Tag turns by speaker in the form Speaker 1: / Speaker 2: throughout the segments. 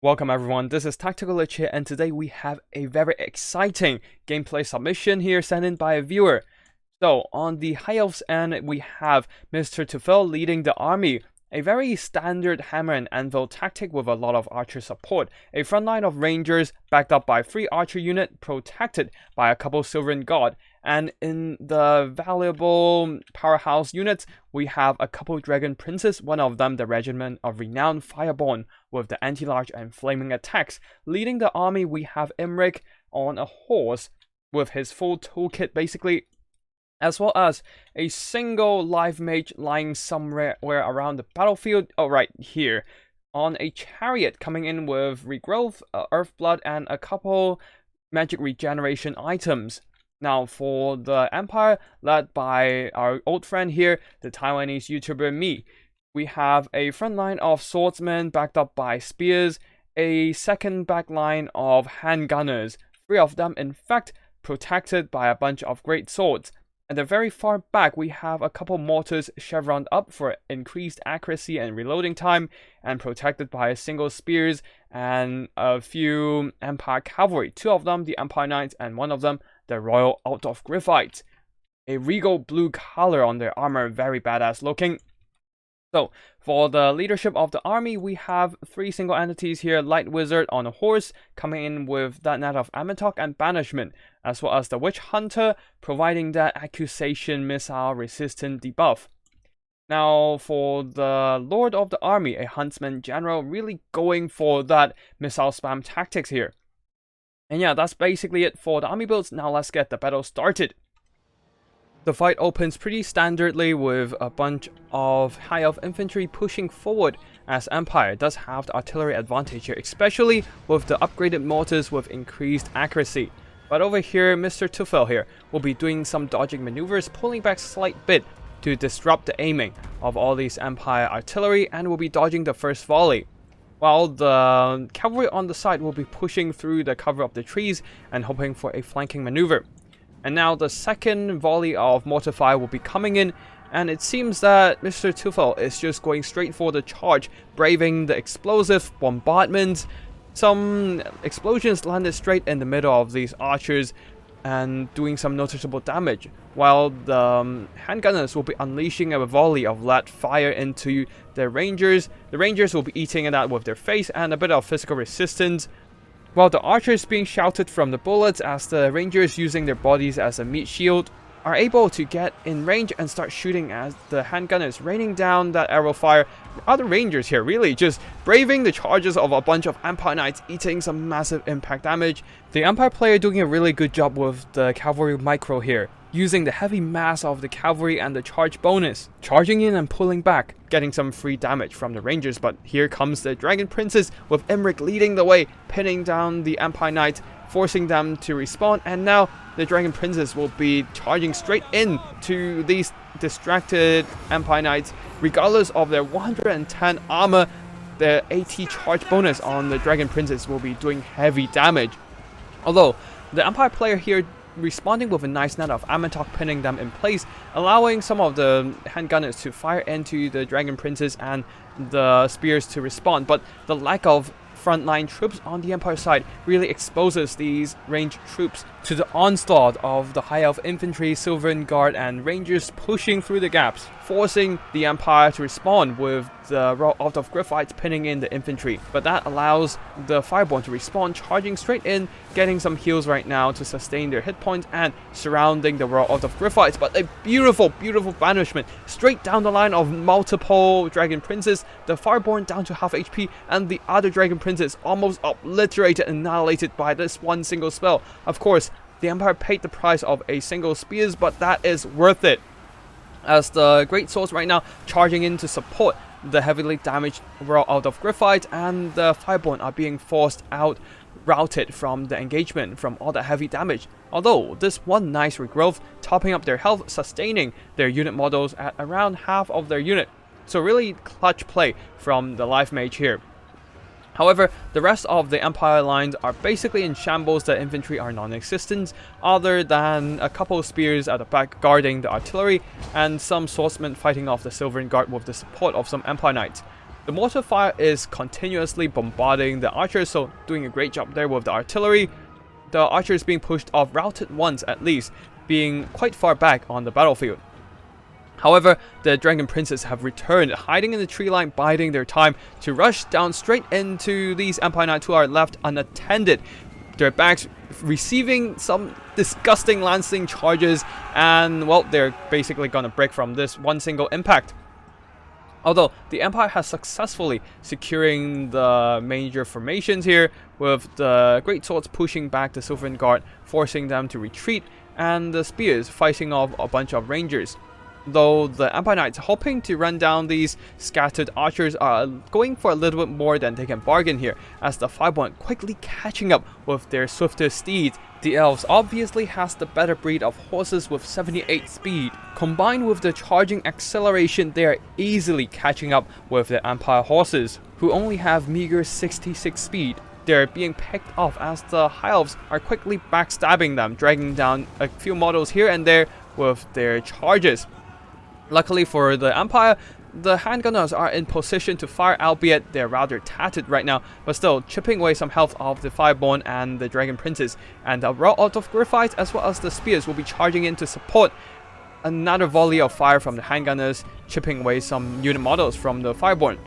Speaker 1: Welcome everyone, this is Tactical Lich here, and today we have a very exciting gameplay submission here sent in by a viewer. So, on the High Elves end, we have Mr. Tufel leading the army. A very standard hammer and anvil tactic with a lot of archer support. A front line of rangers backed up by 3 archer unit protected by a couple Silvern Guard. And in the valuable powerhouse units, we have a couple Dragon Princes, one of them the Regiment of Renowned Fireborn with the anti-large and flaming attacks. Leading the army, we have Imric on a horse with his full toolkit basically, as well as a single live mage lying somewhere around the battlefield, right here, on a chariot coming in with regrowth, earthblood, and a couple magic regeneration items. Now for the Empire, led by our old friend here, the Taiwanese YouTuber Me, we have a front line of swordsmen backed up by spears, a second back line of handgunners, 3 of them in fact protected by a bunch of great swords. At the very far back, we have a couple mortars chevroned up for increased accuracy and reloading time, and protected by single spears and a few Empire cavalry, 2 of them the Empire Knights and 1 of them the Royal Out of Gryphite. A regal blue color on their armor, very badass looking. So, for the leadership of the army, we have 3 single entities here. Light Wizard on a horse, coming in with that net of Amatok and Banishment, as well as the Witch Hunter, providing that accusation missile resistant debuff. Now, for the Lord of the Army, a Huntsman General, really going for that missile spam tactics here. And yeah, that's basically it for the army builds. Now let's get the battle started. The fight opens pretty standardly with a bunch of High Elf infantry pushing forward, as Empire does have the artillery advantage here, especially with the upgraded mortars with increased accuracy. But over here, Mr. Tufel here will be doing some dodging maneuvers, pulling back slight bit to disrupt the aiming of all these Empire artillery, and will be dodging the first volley, while the cavalry on the side will be pushing through the cover of the trees and hoping for a flanking maneuver. And now the second volley of mortar fire will be coming in, and it seems that Mr. Tufel is just going straight for the charge, braving the explosive bombardment. Some explosions landed straight in the middle of these archers and doing some noticeable damage, while the handgunners will be unleashing a volley of lead fire into the Rangers. The Rangers will be eating it out with their face and a bit of physical resistance, while the archers being sheltered from the bullets, as the Rangers using their bodies as a meat shield are able to get in range and start shooting as the handgunners raining down that arrow fire. Other Rangers here really just braving the charges of a bunch of Empire Knights, eating some massive impact damage. The Empire player doing a really good job with the cavalry micro here, using the heavy mass of the cavalry and the charge bonus, charging in and pulling back, getting some free damage from the Rangers. But here comes the Dragon Princes with Imric leading the way, pinning down the Empire Knights, forcing them to respawn, and now the Dragon Princes will be charging straight in to these distracted Empire Knights. Regardless of their 110 armor, the AT charge bonus on the Dragon Princes will be doing heavy damage. Although, the Empire player here responding with a nice net of Amatok, pinning them in place, allowing some of the handgunners to fire into the Dragon Princes and the spears to respond. But the lack of frontline troops on the Empire side really exposes these ranged troops to the onslaught of the High Elf infantry, Silvern Guard, and Rangers pushing through the gaps, forcing the Empire to respond with the Royal Out of Gryphite pinning in the infantry. But that allows the Fireborn to respawn, charging straight in, getting some heals right now to sustain their hit points, and surrounding the Royal Out of Gryphite. But a beautiful, beautiful banishment straight down the line of multiple Dragon Princes, the Fireborn down to half HP, and the other Dragon Princes almost obliterated and annihilated by this one single spell. Of course, the Empire paid the price of a single spears, but that is worth it, as the Great Swords right now charging in to support the heavily damaged Royal Out of Gryphite, and the Fireborn are being forced out, routed from the engagement from all the heavy damage. Although this one nice regrowth topping up their health, sustaining their unit models at around half of their unit. So really clutch play from the Live Mage here. However, the rest of the Empire lines are basically in shambles. The infantry are non-existent, other than a couple of spears at the back guarding the artillery, and some swordsmen fighting off the Silvern Guard with the support of some Empire Knights. The mortar fire is continuously bombarding the archers, so doing a great job there with the artillery. The archers being pushed off routed once at least, being quite far back on the battlefield. However, the Dragon Princes have returned, hiding in the tree line, biding their time to rush down straight into these Empire Knights who are left unattended. Their backs receiving some disgusting lancing charges, and well, they're basically gonna break from this one single impact. Although the Empire has successfully securing the major formations here, with the Great Swords pushing back the Sylvan Guard, forcing them to retreat, and the Spears fighting off a bunch of Rangers. Though the Empire Knights, hoping to run down these scattered archers, are going for a little bit more than they can bargain here, as the Fireborn quickly catching up with their swifter steeds. The Elves obviously has the better breed of horses with 78 speed. Combined with the charging acceleration, they are easily catching up with the Empire horses, who only have meager 66 speed. They're being picked off as the High Elves are quickly backstabbing them, dragging down a few models here and there with their charges. Luckily for the Empire, the handgunners are in position to fire, albeit they're rather tattered right now, but still chipping away some health of the Fireborn and the Dragon Princes. And the raw out of Griphites as well as the Spears will be charging in to support another volley of fire from the handgunners, chipping away some unit models from the Fireborn.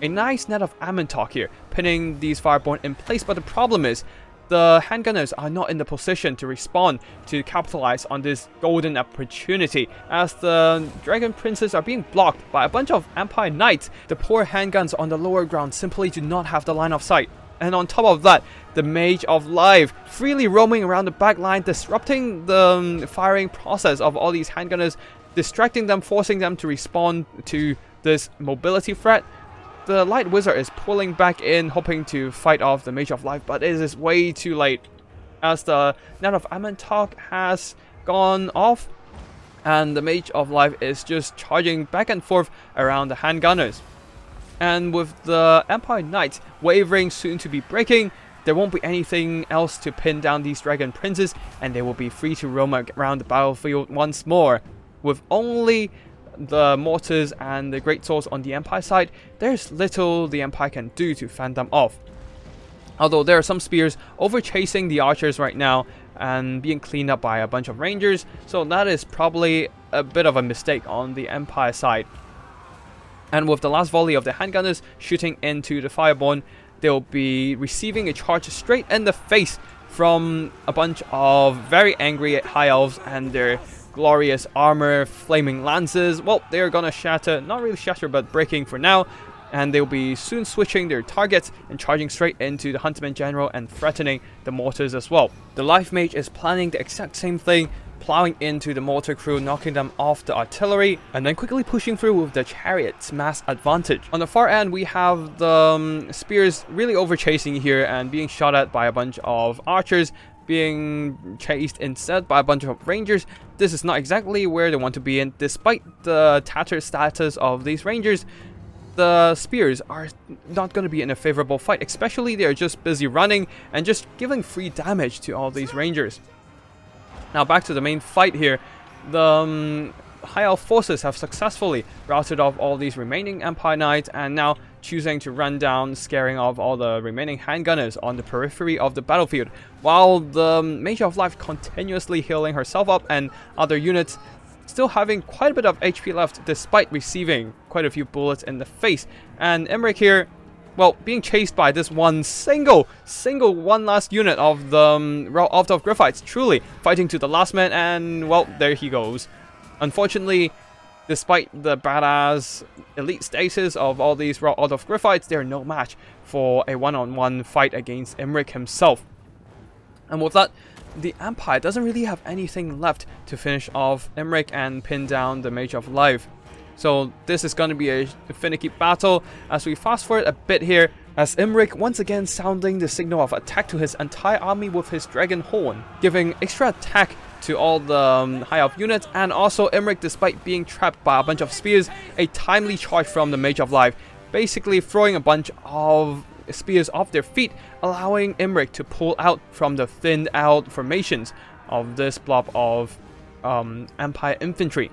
Speaker 1: A nice net of Ammontok here, pinning these Fireborn in place, but the problem is the handgunners are not in the position to respond to capitalize on this golden opportunity, as the Dragon Princes are being blocked by a bunch of Empire Knights. The poor handguns on the lower ground simply do not have the line of sight. And on top of that, the Mage of Life freely roaming around the back line, disrupting the firing process of all these handgunners, distracting them, forcing them to respond to this mobility threat. The Light Wizard is pulling back in, hoping to fight off the Mage of Life, but it is way too late, as the net of Ammontok has gone off, and the Mage of Life is just charging back and forth around the handgunners. And with the Empire Knights wavering, soon to be breaking, there won't be anything else to pin down these Dragon Princes, and they will be free to roam around the battlefield once more. With only the mortars and the great swords on the Empire side, there's little the Empire can do to fend them off. Although there are some spears over chasing the archers right now and being cleaned up by a bunch of rangers, so that is probably a bit of a mistake on the Empire side. And with the last volley of the handgunners shooting into the Fireborn, they'll be receiving a charge straight in the face from a bunch of very angry High Elves and their glorious armor, flaming lances. Well, they're gonna shatter, not really shatter, but breaking for now, and they'll be soon switching their targets and charging straight into the Huntsman General and threatening the mortars as well. The Life Mage is planning the exact same thing, plowing into the mortar crew, knocking them off the artillery, and then quickly pushing through with the Chariot's mass advantage. On the far end, we have the Spears really overchasing here and being shot at by a bunch of archers, being chased instead by a bunch of rangers. This is not exactly where they want to be in. Despite the tattered status of these rangers, the Spears are not going to be in a favorable fight, especially they are just busy running and just giving free damage to all these rangers. Now back to the main fight here. The High Elf forces have successfully routed off all these remaining Empire Knights, and now choosing to run down, scaring off all the remaining handgunners on the periphery of the battlefield, while the Mage of Life continuously healing herself up and other units still having quite a bit of HP left despite receiving quite a few bullets in the face. And Imric here, well, being chased by this one last unit of the Griphites, truly fighting to the last man, and well, there he goes. Unfortunately, despite the badass elite status of all these raw out of Griphites, they're no match for a one-on-one fight against Imric himself. And with that, the Empire doesn't really have anything left to finish off Imric and pin down the Mage of Life. So this is going to be a finicky battle as we fast forward a bit here, as Imric once again sounding the signal of attack to his entire army with his dragon horn, giving extra attack to all the High Elf units, and also Imric, despite being trapped by a bunch of spears, a timely charge from the Mage of Life, basically throwing a bunch of spears off their feet, allowing Imric to pull out from the thinned out formations of this blob of Empire infantry.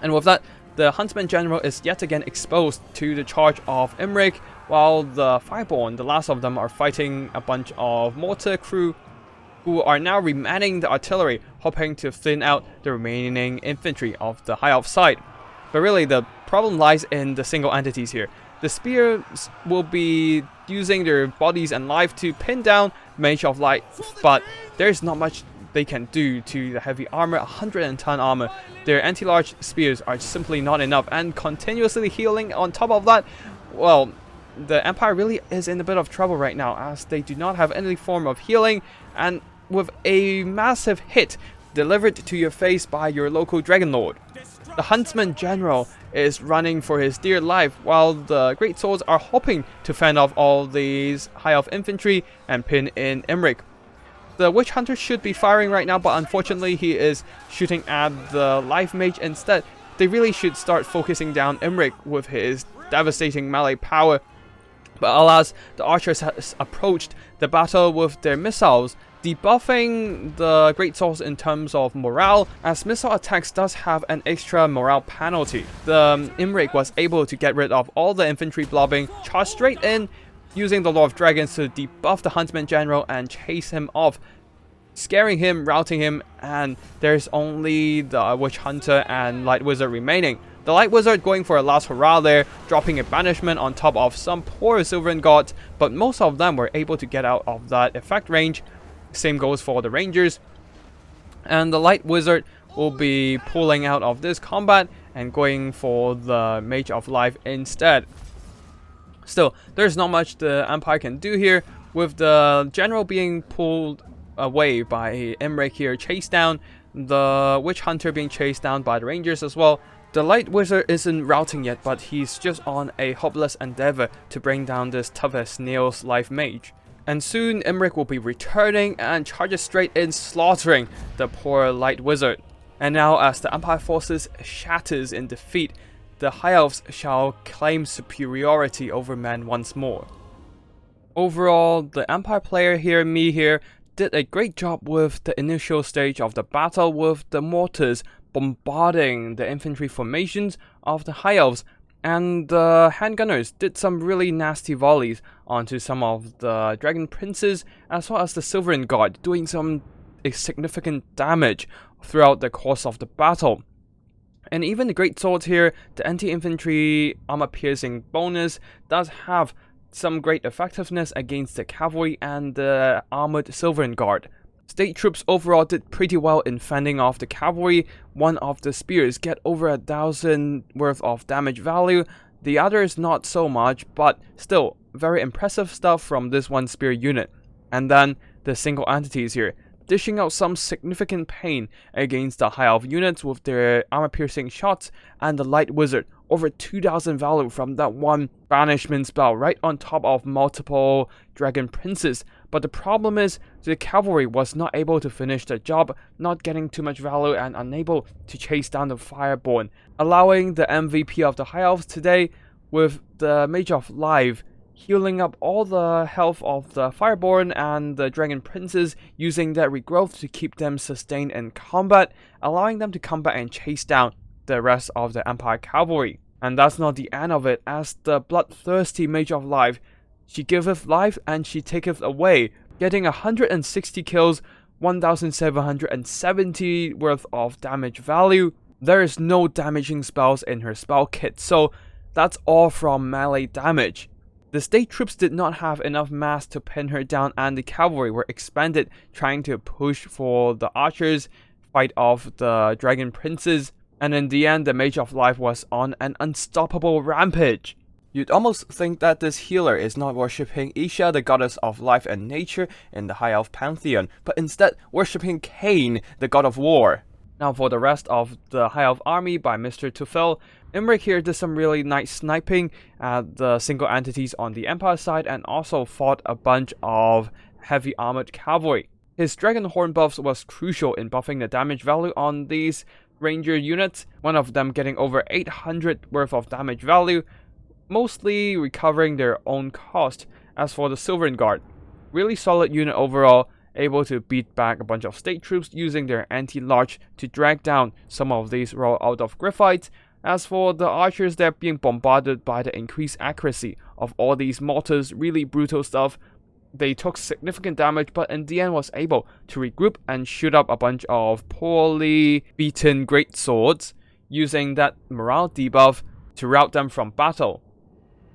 Speaker 1: And with that, The Huntsman General is yet again exposed to the charge of Imrik, while the Fireborn, the last of them, are fighting a bunch of mortar crew who are now remanning the artillery, hoping to thin out the remaining infantry of the High Elf side. But really, the problem lies in the single entities here. The spears will be using their bodies and life to pin down Mage of Light, but there's not much they can do to the heavy armor, 110 armor. Their anti-large spears are simply not enough, and continuously healing on top of that, well, the Empire really is in a bit of trouble right now, as they do not have any form of healing, and with a massive hit delivered to your face by your local Dragon Lord. The Huntsman General is running for his dear life, while the Great Swords are hoping to fend off all these High Elf infantry and pin in Imrik. The Witch Hunter should be firing right now, but unfortunately he is shooting at the Life Mage instead. They really should start focusing down Imrik with his devastating melee power. But alas, the archers has approached the battle with their missiles, debuffing the Great Swords in terms of morale, as missile attacks does have an extra morale penalty. The Imrik was able to get rid of all the infantry blobbing, charge straight in, using the Lord of Dragons to debuff the Huntsman General and chase him off, scaring him, routing him, and there's only the Witch Hunter and Light Wizard remaining. The Light Wizard going for a last hurrah there, dropping a banishment on top of some poor Silverin gods, but most of them were able to get out of that effect range. Same goes for the Rangers. And the Light Wizard will be pulling out of this combat and going for the Mage of Life instead. Still, there's not much the Empire can do here, with the General being pulled away by Imrik here, chased down, the Witch Hunter being chased down by the Rangers as well. The Light Wizard isn't routing yet, but he's just on a hopeless endeavor to bring down this tough as nails Life Mage. And soon Imrik will be returning and charges straight in, slaughtering the poor Light Wizard. And now, as the Empire forces shatters in defeat, the High Elves shall claim superiority over men once more. Overall, the Empire player here, me here, did a great job with the initial stage of the battle, with the mortars bombarding the infantry formations of the High Elves, and the handgunners did some really nasty volleys onto some of the Dragon Princes, as well as the Silverin Guard, doing some significant damage throughout the course of the battle. And even the Great Swords here, the anti-infantry armor-piercing bonus does have some great effectiveness against the cavalry and the armored Silverin Guard. State troops overall did pretty well in fending off the cavalry. One of the spears get over 1,000 worth of damage value, the others not so much, but still very impressive stuff from this one spear unit. And then the single entities here, dishing out some significant pain against the High Elf units with their armor-piercing shots, and the Light Wizard, over 2,000 value from that one banishment spell right on top of multiple Dragon Princes. But the problem is, the cavalry was not able to finish the job, not getting too much value and unable to chase down the Fireborn, allowing the MVP of the High Elves today, with the Mage of Life, healing up all the health of the Fireborn and the Dragon Princes, using that regrowth to keep them sustained in combat, allowing them to come back and chase down the rest of the Empire Cavalry. And that's not the end of it, as the bloodthirsty Mage of Life, she giveth life and she taketh away, getting 160 kills, 1,770 worth of damage value. There is no damaging spells in her spell kit, so that's all from melee damage. The state troops did not have enough mass to pin her down, and the cavalry were expanded, trying to push for the archers, fight off the Dragon Princes, and in the end the Mage of Life was on an unstoppable rampage. You'd almost think that this healer is not worshipping Isha, the goddess of life and nature in the High Elf pantheon, but instead worshipping Khaine, the god of war. Now for the rest of the High Elf army by Mr. Tufel, Imrik here did some really nice sniping at the single entities on the Empire side, and also fought a bunch of heavy armored cavalry. His Dragon Horn buffs was crucial in buffing the damage value on these Ranger units, one of them getting over 800 worth of damage value, mostly recovering their own cost. As for the Silverin Guard, really solid unit overall, able to beat back a bunch of state troops using their anti-large to drag down some of these roll out of Griffites. As for the archers, they're being bombarded by the increased accuracy of all these mortars, really brutal stuff. They took significant damage, but in the end was able to regroup and shoot up a bunch of poorly beaten great swords, using that morale debuff to rout them from battle.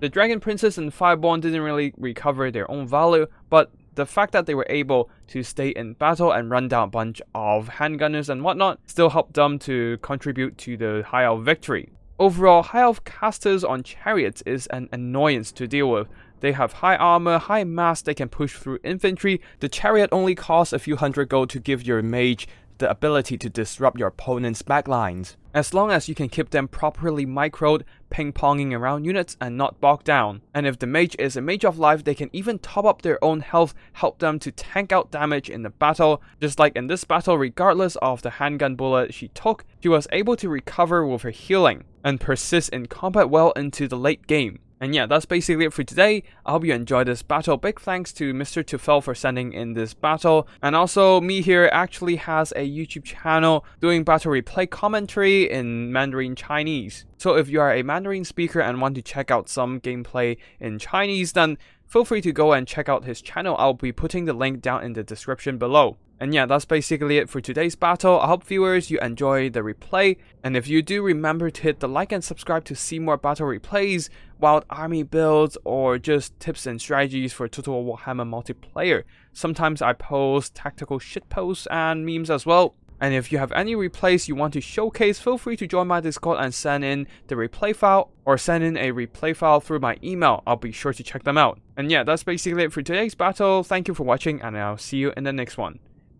Speaker 1: The Dragon Princess and Fireborn didn't really recover their own value, but the fact that they were able to stay in battle and run down a bunch of handgunners and whatnot still helped them to contribute to the High Elf victory. Overall, High Elf casters on chariots is an annoyance to deal with. They have high armor, high mass, they can push through infantry. The chariot only costs a few hundred gold to give your mage the ability to disrupt your opponent's backlines, as long as you can keep them properly microed, ping-ponging around units and not bogged down. And if the mage is a mage of life, they can even top up their own health, help them to tank out damage in the battle. Just like in this battle, regardless of the handgun bullet she took, she was able to recover with her healing and persist in combat well into the late game. And yeah, that's basically it for today. I hope you enjoyed this battle. Big thanks to Mr. Tufel for sending in this battle. And also, me here actually has a YouTube channel doing battle replay commentary in Mandarin Chinese. So if you are a Mandarin speaker and want to check out some gameplay in Chinese, then feel free to go and check out his channel. I'll be putting the link down in the description below. And yeah, that's basically it for today's battle. I hope viewers you enjoy the replay, and if you do, remember to hit the like and subscribe to see more battle replays, wild army builds, or just tips and strategies for Total Warhammer multiplayer. Sometimes I post tactical shitposts and memes as well. And if you have any replays you want to showcase, feel free to join my Discord and send in the replay file, or send in a replay file through my email. I'll be sure to check them out. And yeah, that's basically it for today's battle. Thank you for watching, and I'll see you in the next one.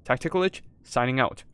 Speaker 1: Tactical Lich, signing out.